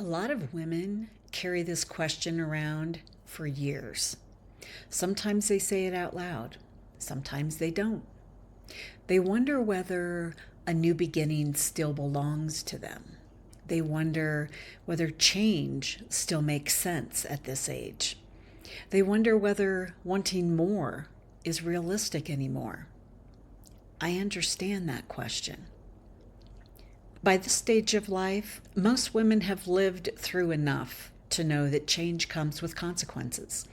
A lot of women carry this question around for years. Sometimes they say it out loud, sometimes they don't. They wonder whether a new beginning still belongs to them. They wonder whether change still makes sense at this age. They wonder whether wanting more is realistic anymore. I understand that question. By this stage of life, most women have lived through enough to know that change comes with consequences.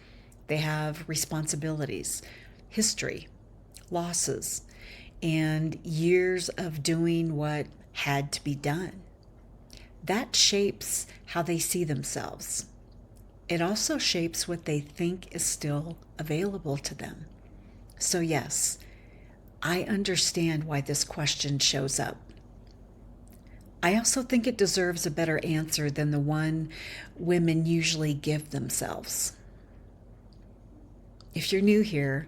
They have responsibilities, history, losses, and years of doing what had to be done. That shapes how they see themselves. It also shapes what they think is still available to them. So, yes, I understand why this question shows up. I also think it deserves a better answer than the one women usually give themselves. If you're new here,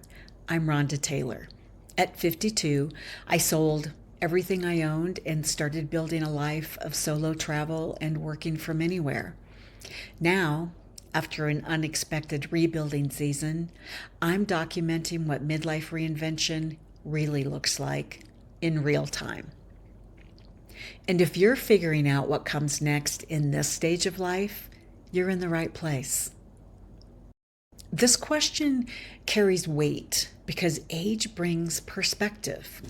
I'm Rhonda Taylor. At 52, I sold everything I owned and started building a life of solo travel and working from anywhere. Now, after an unexpected rebuilding season, I'm documenting what midlife reinvention really looks like in real time. And if you're figuring out what comes next in this stage of life, you're in the right place. This question carries weight because age brings perspective.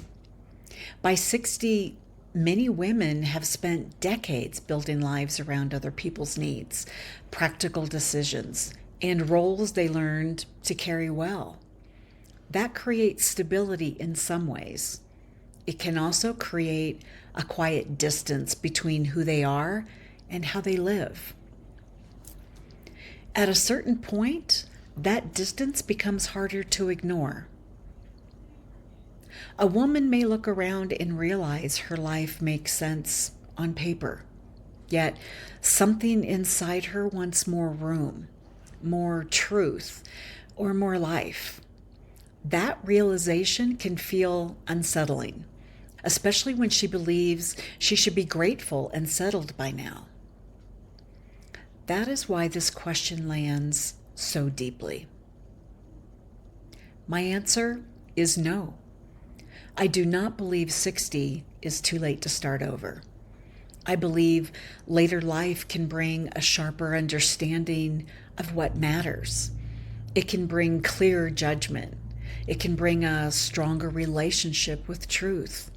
By 60, many women have spent decades building lives around other people's needs, practical decisions, and roles they learned to carry well. That creates stability in some ways. It can also create a quiet distance between who they are and how they live. At a certain point, that distance becomes harder to ignore. A woman may look around and realize her life makes sense on paper, yet something inside her wants more room, more truth, or more life. That realization can feel unsettling, especially when she believes she should be grateful and settled by now. That is why this question lands so deeply. My answer is no. I do not believe 60 is too late to start over. I believe later life can bring a sharper understanding of what matters. It can bring clearer judgment. It can bring a stronger relationship with truth.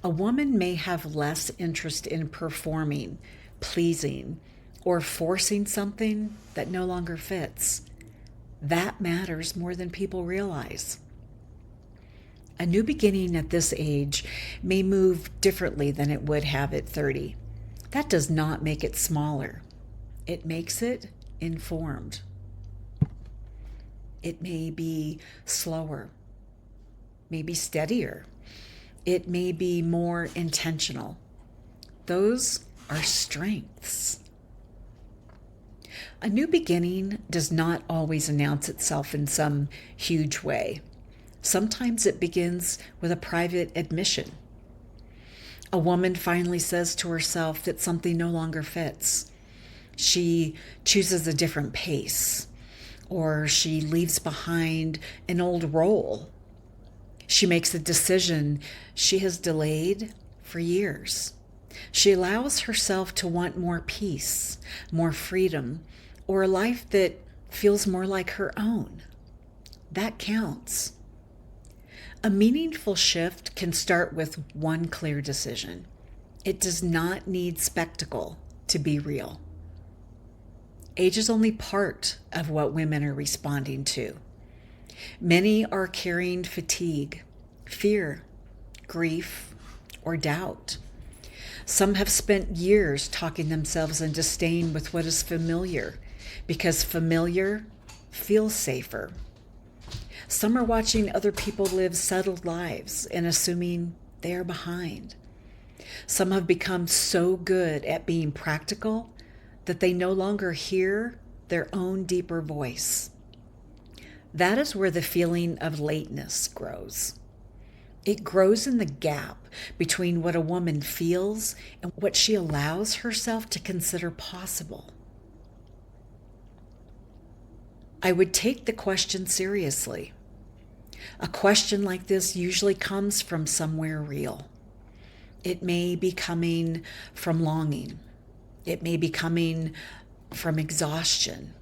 A woman may have less interest in performing, pleasing, or forcing something that no longer fits. That matters more than people realize. A new beginning at this age may move differently than it would have at 30. That does not make it smaller. It makes it informed. It may be slower, maybe steadier. It may be more intentional. Those are strengths. A new beginning does not always announce itself in some huge way. Sometimes it begins with a private admission. A woman finally says to herself that something no longer fits. She chooses a different pace, or she leaves behind an old role. She makes a decision she has delayed for years. She allows herself to want more peace, more freedom, or a life that feels more like her own. That counts. A meaningful shift can start with one clear decision. It does not need spectacle to be real. Age is only part of what women are responding to. Many are carrying fatigue, fear, grief, or doubt. Some have spent years talking themselves into staying with what is familiar because familiar feels safer. Some are watching other people live settled lives and assuming they are behind. Some have become so good at being practical that they no longer hear their own deeper voice. That is where the feeling of lateness grows. It grows in the gap between what a woman feels and what she allows herself to consider possible. I would take the question seriously. A question like this usually comes from somewhere real. It may be coming from longing. It may be coming from exhaustion.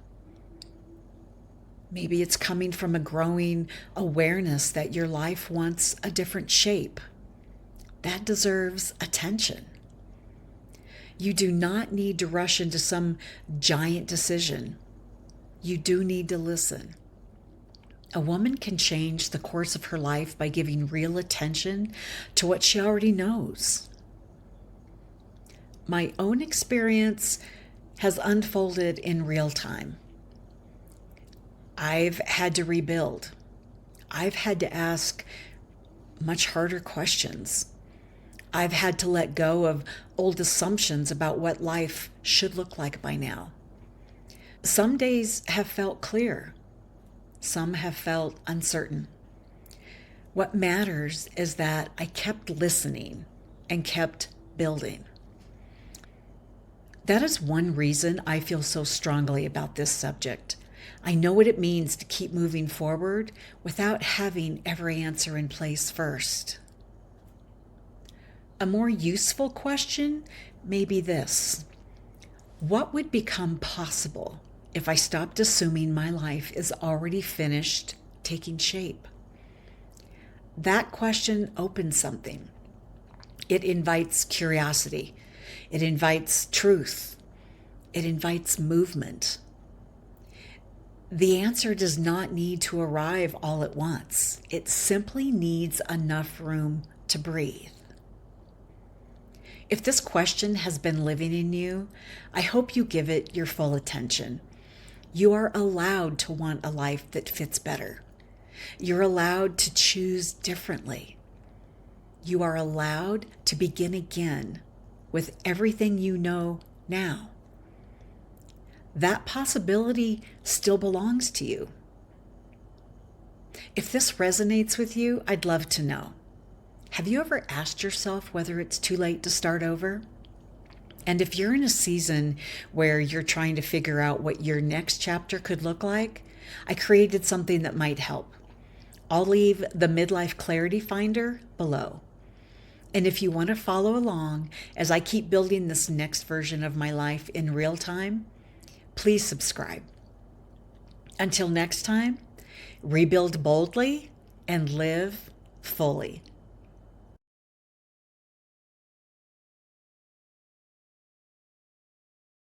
Maybe it's coming from a growing awareness that your life wants a different shape. That deserves attention. You do not need to rush into some giant decision. You do need to listen. A woman can change the course of her life by giving real attention to what she already knows. My own experience has unfolded in real time. I've had to rebuild. I've had to ask much harder questions. I've had to let go of old assumptions about what life should look like by now. Some days have felt clear. Some have felt uncertain. What matters is that I kept listening and kept building. That is one reason I feel so strongly about this subject. I know what it means to keep moving forward without having every answer in place first. A more useful question may be this: what would become possible if I stopped assuming my life is already finished taking shape? That question opens something. It invites curiosity. It invites truth. It invites movement. The answer does not need to arrive all at once. It simply needs enough room to breathe. If this question has been living in you, I hope you give it your full attention. You are allowed to want a life that fits better. You're allowed to choose differently. You are allowed to begin again with everything you know now. That possibility still belongs to you. If this resonates with you, I'd love to know. Have you ever asked yourself whether it's too late to start over? And if you're in a season where you're trying to figure out what your next chapter could look like, I created something that might help. I'll leave the Midlife Clarity Finder below. And if you want to follow along as I keep building this next version of my life in real time, please subscribe. Until next time, rebuild boldly and live fully.